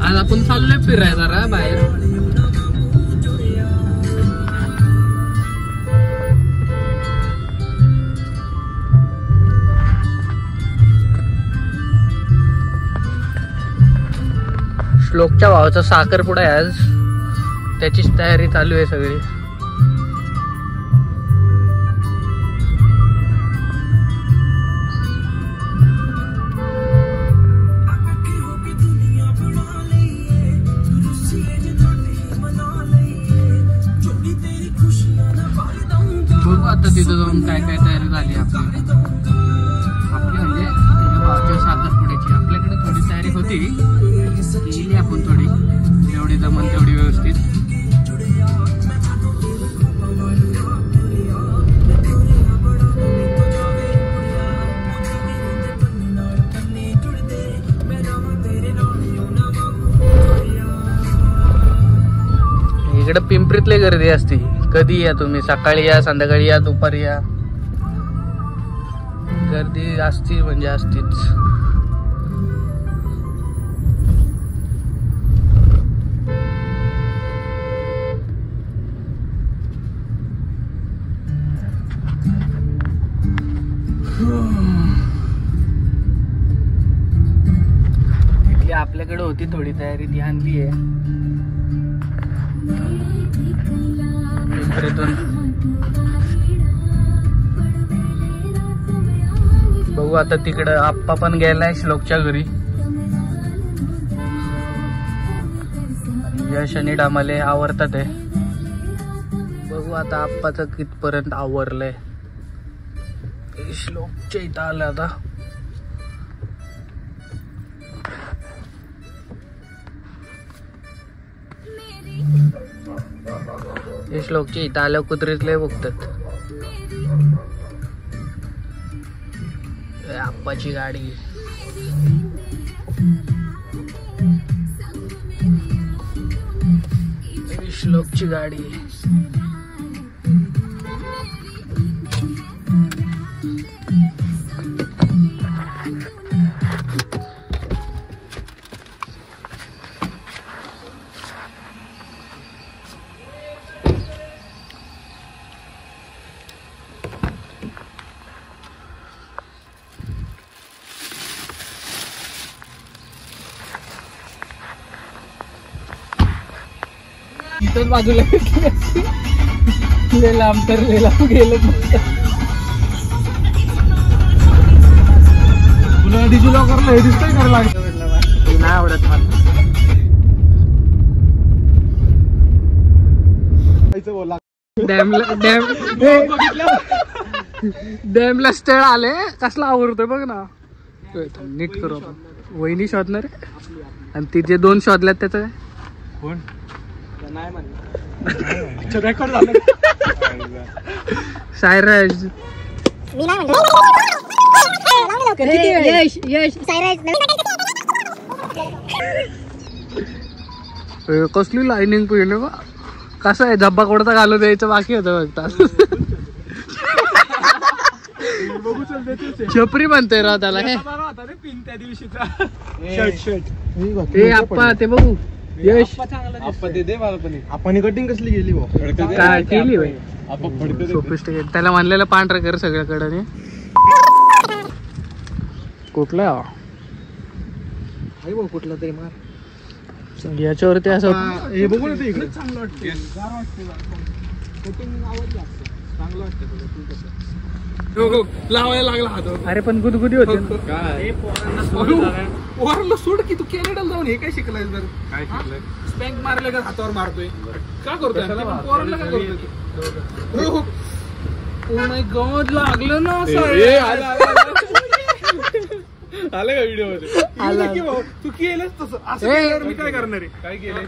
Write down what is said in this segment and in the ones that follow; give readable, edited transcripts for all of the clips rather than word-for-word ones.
आज आपण चाललोय फिरायला जरा बाहेर. श्लोकच्या भावाचा साखरपुडा आहे आज, त्याचीच तयारी चालू आहे सगळी. बघू आता तिथं जाऊन काय काय तयारी झाली आपली म्हणजे त्याच्या भावाच्या साखरपुड्याची. आपल्याकडे थोडी तयारी होती, केली आपण थोडी, जेवढी जमन तेवढी व्यवस्थित. इकडे पिंपरीतले गर्दी असते. कधी या तुम्ही, सकाळी या, संध्याकाळी या, दुपारी या, गर्दी असती म्हणजे असतीच. इथली आपल्याकडे होती थोडी तयारी, ती आणली आहे. बघू आता तिकडं आप्पा पण गेलाय श्लोकच्या घरी. यश आणि डामाले आवरतात आहे. बघू आता आप्पाचं कितपर्यंत आवरलंय. श्लोकच्या इथं आलं आता. श्लोकच्या इथं आल्या कुत्रीतले बघतात. आप्पाची गाडी, श्लोकची गाडी. इथं बाजूला लांब तर गेलं. तुला डिजिलॉकरला हे दिसतंय करायला लागतं, नाही आवडत मला. डॅमला स्थळ आले, कसला आवडतोय बघ ना. नीट करू आपण. वहिनी शोधणार आहे आणि ती जे 2 शोधल्यात त्याचं काय कोण नाही म्हणलं. रेकॉर्ड झालं. सायराज मी नाही म्हणलं. यश यश सायराज कसली लाईनिंग पहिलं बा. कसं आहे, झब्बा कोणता घालून द्यायचं बाकी होतं फक्त. छपरी म्हणतोय राव त्याला. हे आप्पा ते बघू. यश आपण कटिंग कसली गेली काय केली सोफिस्टिकेट. त्याला म्हणलेलं पांढरं कर सगळ्याकडे. कुठला कुठला तरी मार याच्यावरती असं हे बघू ना. ते इकडे चांगलं वाटतं, लावायला लागला हात. अरे पण गुदगुदी होते. पोरांना सोड की, तू कॅनडाला जाऊन हे काय शिकलाय? काय शिकलाय? स्पॅंक मारले का हातावर मारतोय का करतोय? पोरांना काय करतोय? ओ माय गॉड, लागलं ना. आलं का व्हिडिओ मध्ये? तू केलंच तसं. असं मी काय करणार आहे? काय केलंय?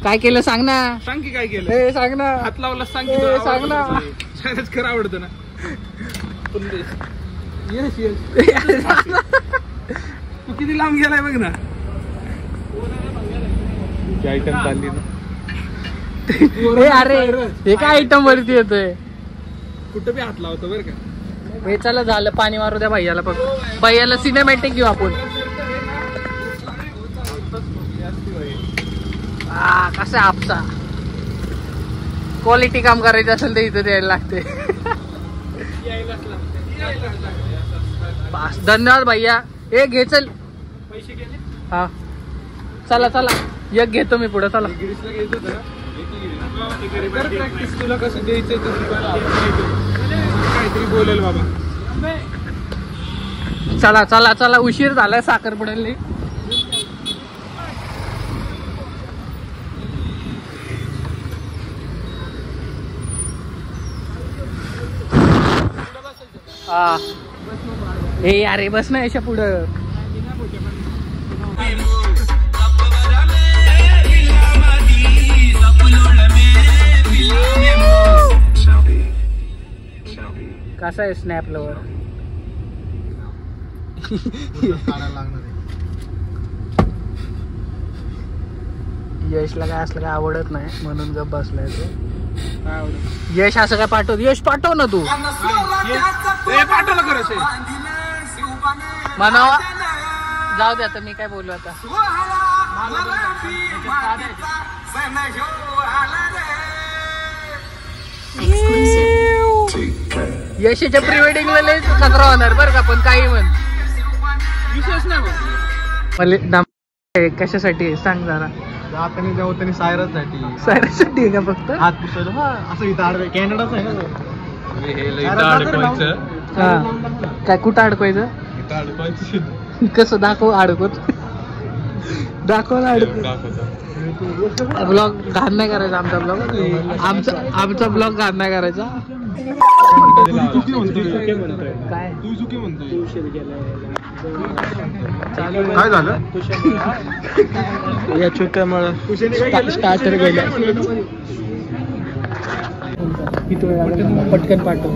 काय केलं सांग ना. सांग की काय केलं सांग ना. हात लावला सांग की. सांग ना. छानच खरं आवडतं ना. यश यश तू किती लांब गेलाय बघ ना. आयटम चालली ना. अरे हे काय आयटम वरती येतोय? कुठं बी हात लावतो बरं का. हे चला झालं, पाणी मारू द्या भैयाला. बघ भैयाला सिनेमॅटिक घेऊ आपण. असं आपसा क्वालिटी काम करायचं असेल तर इथं द्यायला लागते. बस धन्यवाद भैया. हे घे चल पैसे गेले. हा चला चला एक घेतो मी पुढे. चला प्रॅक्टिस तुला कसं द्यायचं काहीतरी बोलेल बाबा. चला चला चला उशीर झालाय साखर पडेल. हा ए अरे बस ना याच्या पुढं. कसा आहे स्नॅप लवर. यशला काय असलं काय आवडत नाही म्हणून गप बसलाय तो. यश असं काय पाठव. यश पाठव ना तू. पाठवलं खरं म्हणावा जाऊ दे आता मी काय बोलू आता. यशच्या प्री वेडिंगला लय कचरा होणार बरं का. पण काही म्हण विशेष नाही मला कशासाठी सांग जरा. आता जाऊ त्यांनी सायरासाठी सायरासाठी आहे का फक्त. हात पुसायला. हा असं इथं आडवे कॅनडाच आहे ना. काय कुठं अडकवायचं. इथं अडकवायचं कसं दाखव अडकवत. दाखव ना ब्लॉग घाण नाही करायचा. आमचा ब्लॉग आमचा ब्लॉग घाण नाही करायचा. काय तू चुकी म्हणतोय. काय झालं या छोट्या मला स्टार्टर गेल्या. पटकन पाठव.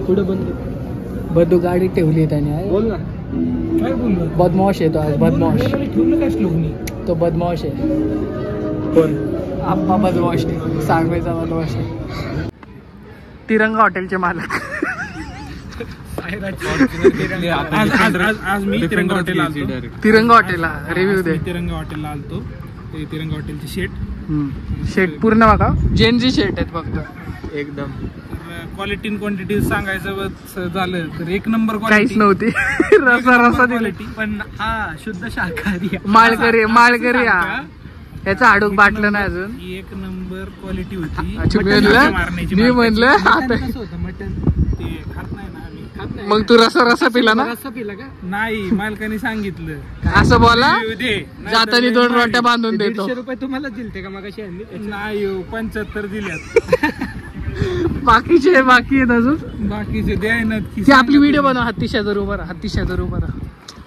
पुढे बंदू गाडी ठेवली त्याने. बोल ना काय बोल. बदमाश आहे तो आज. बदमाश ठेवलं काय श्लोकनी. तो बदमाश आहे. कोण. आप्पा बदमाश आहे. सांगवायचा बदमाश आहे. तिरंगा हॉटेलचे मालक. आज मी तिरंगा हॉटेल आलतो. तिरंगा हॉटेलला रिव्ह्यू दे. तिरंगा हॉटेलला आलतो. तिरंगा हॉटेलची शेट पूर्ण बघा. जेनजी शेट आहेत फक्त एकदम. क्वालिटी क्वांटिटी सांगायचं झालं तर एक नंबर काहीच नव्हती. रसा क्वालिटी पण हा शुद्ध शाकाहारी. माळकरी माळकरी याचा हाडूक बाटलं नाही अजून. एक नंबर क्वालिटी होती. मी म्हणलं आता मटन ते खात नाही ना आम्ही. खात नाही. मग तू रसा पिला ना. रस्सा पिला का. नाही मालकाने सांगितलं असं बोला. जाताना 2 रोट्या बांधून देतो. 150 रुपये तुम्हाला दिलते का मग. नाही 75 दिल्यात. बाकी आहेत अजून. बाकीचे द्याय ना. आपली व्हिडिओ बनव. हत्ती शेजारी उभा राहा. हत्ती शेजारी उभा राहा.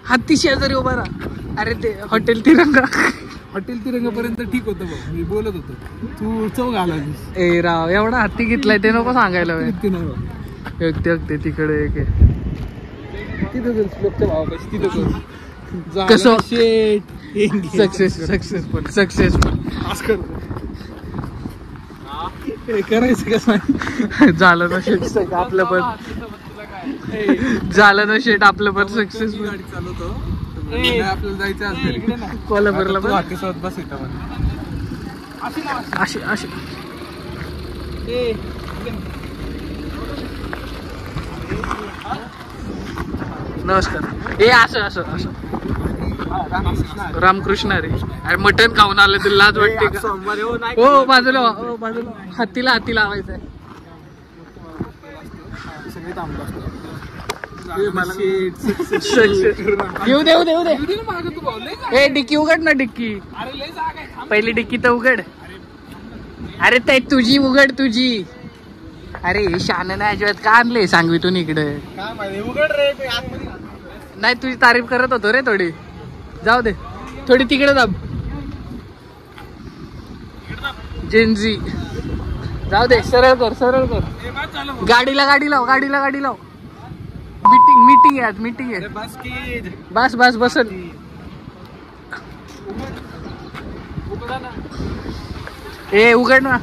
हत्ती शेजारी उभा राहा. अरे ते हॉटेल तिरंगा. हॉटेल तिरंगापर्यंत ठीक होतं बघ. मी बोलत होतो तू चव घाला. ए राव एवढा हत्ती घेतलाय ते नको सांगायला. अगदी तिकडे एक कसं सक्सेसफुल करायचं कसं. झालं ना शेट आपलं पण. झालं ना शेट आपलं पण सक्सेसफुल. गाडी चालवतो आपल्याला जायचं असेल कोल्हापूरला पण. वाटेसोबत बस इथं अशी अशी. नमस्कार. ए असं असं असं. रामकृष्ण रे. अरे मटण खाऊन आलं तर लाज वाटते का. हो बाजूला बाजूला. हत्तीला लावायचंय. येऊ दे. ए डिक्की उघड ना. डिक्की पहिली डिक्की तर उघड. अरे ते तुझी उघड तुझी. अरे शान नाही अजिबात का आणले सांगवीतून इकडे. नाही तुझी तारीफ करत होतो रे थोडी. जाऊ दे थोडी तिकडे दाब. जेनजी जाऊ दे. सरळ कर. गाडीला गाडी लाव. मीटिंग आहे आज. मीटिंग आहे. बस बसल. ए उघड ना.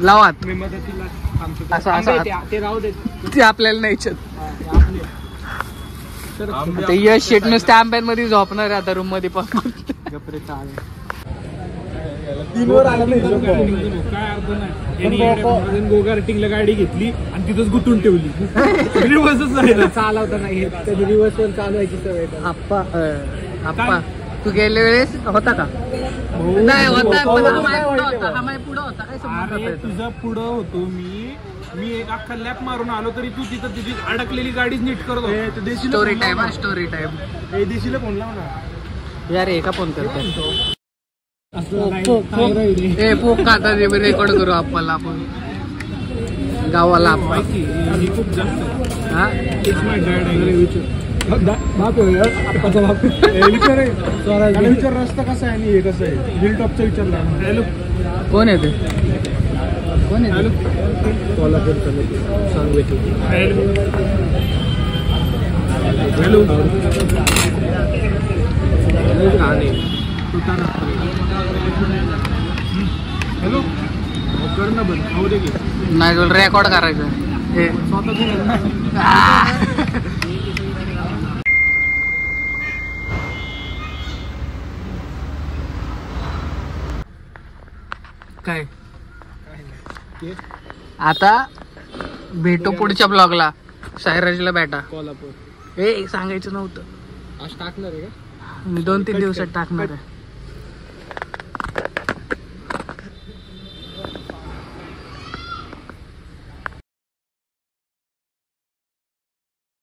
लावात मी मदतीला असं असं ते राहू दे. ते आपल्याला नाही इच्छित. ते यश शेट नुसत्या आंब्यांमध्ये झोपणार आहे आता रूम मध्ये पण. 3 वर आला नाही काय अर्थ नाही. गोगार्टिंगला गाडी घेतली आणि तिथंच गुंतून ठेवली. रिवर्सच नाही चालवता नाही रिवर्स वर चालवायची सवय. आप्पा तू गेल्या वेळेस होता का? नाही होता पुढं होता काय समजलं. तुझा पुढं होतो मी एक अख्खा लॅप मारून आलो तरी तू तिथं तिची अडकलेली गाडीच नीट करतो. Story time story time. देशीला फोन लाव ना यार एका फोन करतो. पोक खाता रेकॉर्ड करू आपल्याला आपण गावाला. खूप जास्त हा विचार रस्ता कसा आहे आणि हे कसं आहे. हिल टॉपचा विचारला. हॅलो कोण आहे ते? कोण आहे? हॅलो हॅलो कर ना बंद. हो दे की. नाही तुला रेकॉर्ड करायचं. काय आता भेटू पुढच्या ब्लॉगला. सायराजला भेटा. कोल्हापूर हे सांगायचं नव्हतं. आज टाकणार आहे का? मी 2-3 दिवसात टाकणार आहे.